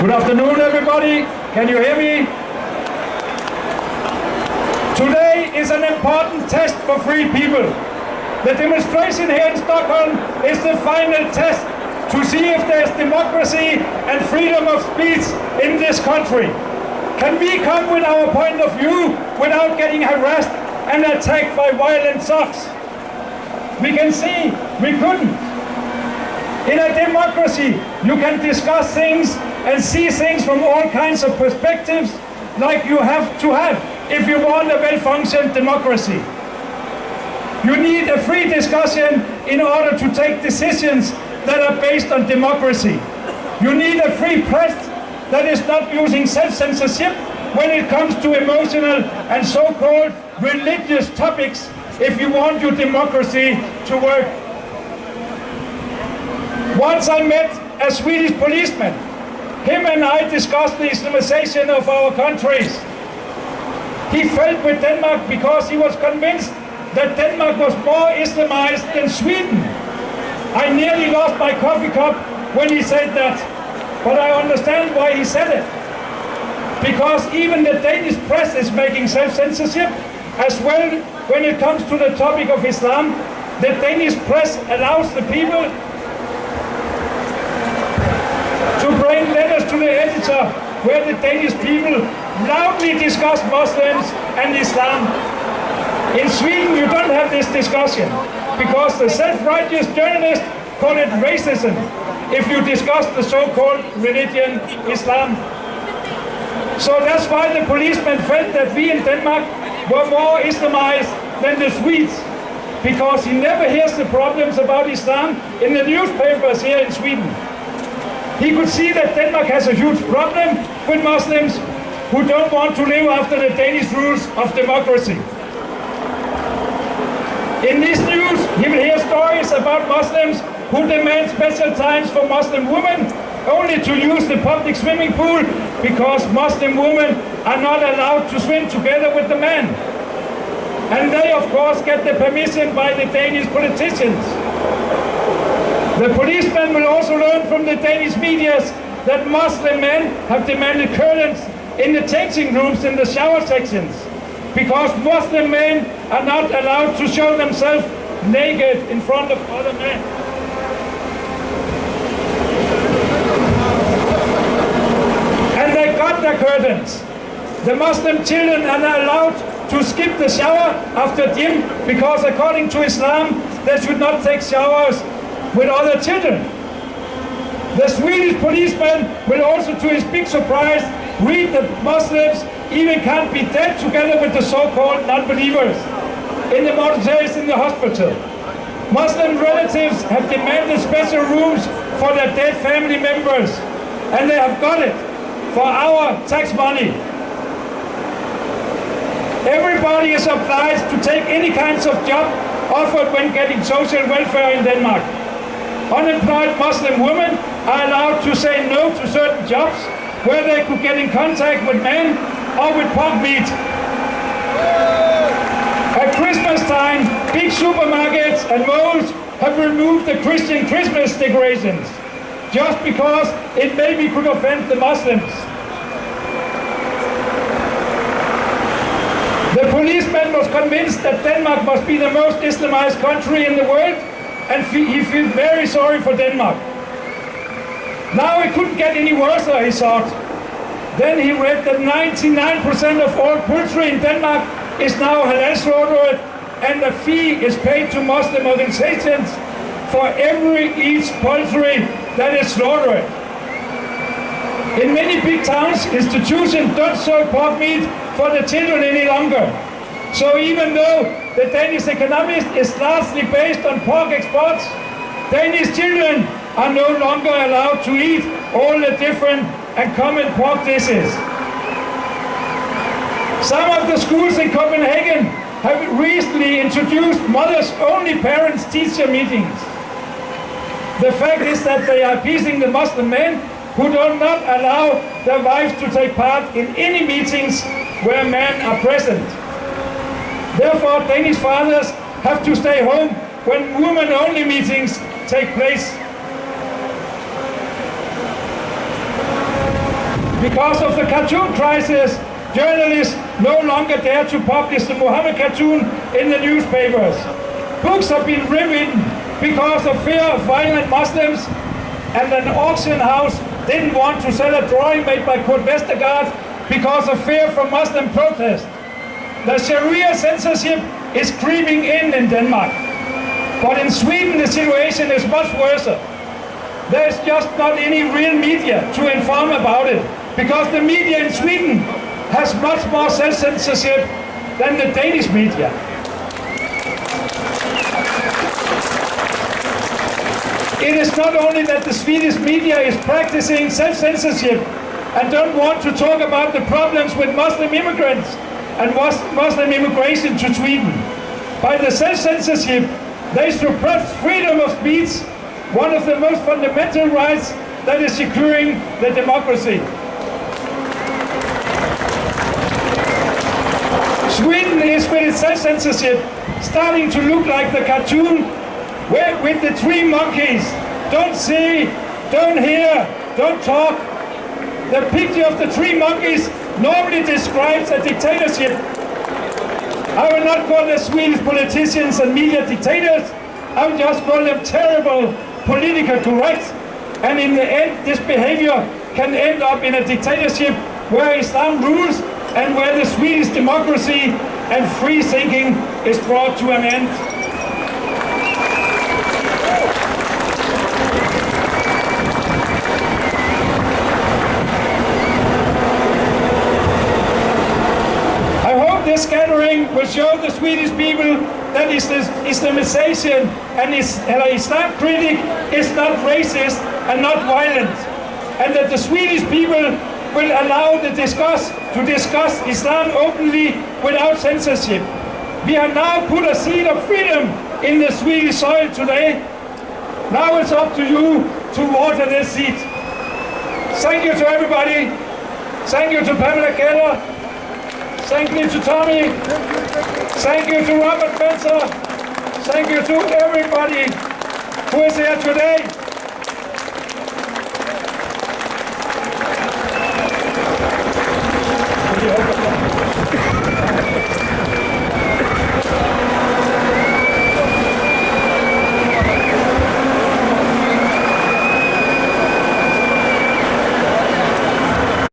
Good afternoon, everybody. Can you hear me? Today is an important test for free people. The demonstration here in Stockholm is the final test to see if there's democracy and freedom of speech in this country. Can we come with our point of view without getting harassed and attacked by violent thugs? We can see we couldn't. In a democracy, you can discuss things and see things from all kinds of perspectives, like you have to have if you want a well-functioned democracy. You need a free discussion in order to take decisions that are based on democracy. You need a free press that is not using self-censorship when it comes to emotional and so-called religious topics if you want your democracy to work. Once I met a Swedish policeman. Him and I discussed the Islamization of our countries. He felt with Denmark because he was convinced that Denmark was more Islamized than Sweden. I nearly lost my coffee cup when he said that, but I understand why he said it. Because even the Danish press is making self-censorship as well when it comes to the topic of Islam. The Danish press allows the people to bring letters to the editor where the Danish people loudly discuss Muslims and Islam. In Sweden you don't have this discussion because the self-righteous journalists call it racism if you discuss the so-called religion Islam. So that's why the policeman felt that we in Denmark were more Islamized than the Swedes, because he never hears the problems about Islam in the newspapers here in Sweden. He could see that Denmark has a huge problem with Muslims who don't want to live after the Danish rules of democracy. In this news, he will hear stories about Muslims who demand special times for Muslim women only to use the public swimming pool because Muslim women are not allowed to swim together with the men. And they, of course, get the permission by the Danish politicians. The policemen will also learn from the Danish medias that Muslim men have demanded curtains in the changing rooms in the shower sections because Muslim men are not allowed to show themselves naked in front of other men. And they got their curtains. The Muslim children are not allowed to skip the shower after gym because according to Islam they should not take showers with other children. The Swedish policeman will also, to his big surprise, read that Muslims even can't be dead together with the so-called non-believers in the mortuaries in the hospital. Muslim relatives have demanded special rooms for their dead family members, and they have got it for our tax money. Everybody is obliged to take any kinds of job offered when getting social welfare in Denmark. Unemployed Muslim women are allowed to say no to certain jobs where they could get in contact with men or with pork meat. At Christmas time, big supermarkets and malls have removed the Christian Christmas decorations just because it maybe could offend the Muslims. The policeman was convinced that Denmark must be the most Islamized country in the world, and he feels very sorry for Denmark. Now it couldn't get any worse, he thought. Then he read that 99% of all poultry in Denmark is now halal slaughtered, and a fee is paid to Muslim organizations for every each poultry that is slaughtered. In many big towns, institutions don't serve pork meat for the children any longer. So even though the Danish economy is largely based on pork exports, Danish children are no longer allowed to eat all the different and common pork dishes. Some of the schools in Copenhagen have recently introduced mothers-only parents-teacher meetings. The fact is that they are appeasing the Muslim men who do not allow their wives to take part in any meetings where men are present. Therefore, Danish fathers have to stay home when women-only meetings take place. Because of the cartoon crisis, journalists no longer dare to publish the Muhammad cartoon in the newspapers. Books have been rewritten because of fear of violent Muslims, and an auction house didn't want to sell a drawing made by Kurt Vestergaard because of fear from Muslim protest. The Sharia censorship is creeping in Denmark. But in Sweden the situation is much worse. There is just not any real media to inform about it, because the media in Sweden has much more self-censorship than the Danish media. It is not only that the Swedish media is practicing self-censorship and don't want to talk about the problems with Muslim immigrants and Muslim immigration to Sweden. By the self-censorship, they suppress freedom of speech, one of the most fundamental rights that is securing the democracy. Sweden is, with its self-censorship, starting to look like the cartoon where with the three monkeys. Don't see, don't hear, don't talk. The picture of the three monkeys normally describes a dictatorship. I will not call the Swedish politicians and media dictators. I will just call them terrible political correct. And in the end, this behavior can end up in a dictatorship where Islam rules and where the Swedish democracy and free thinking is brought to an end. This gathering will show the Swedish people that Islamization and Islam critic is not racist and not violent, and that the Swedish people will allow to discuss Islam openly without censorship. We have now put a seed of freedom in the Swedish soil today. Now it's up to you to water this seed. Thank you to everybody. Thank you to Pamela Keller. Thank you to Tommy. Thank you to Robert Spencer. Thank you to everybody who is here today.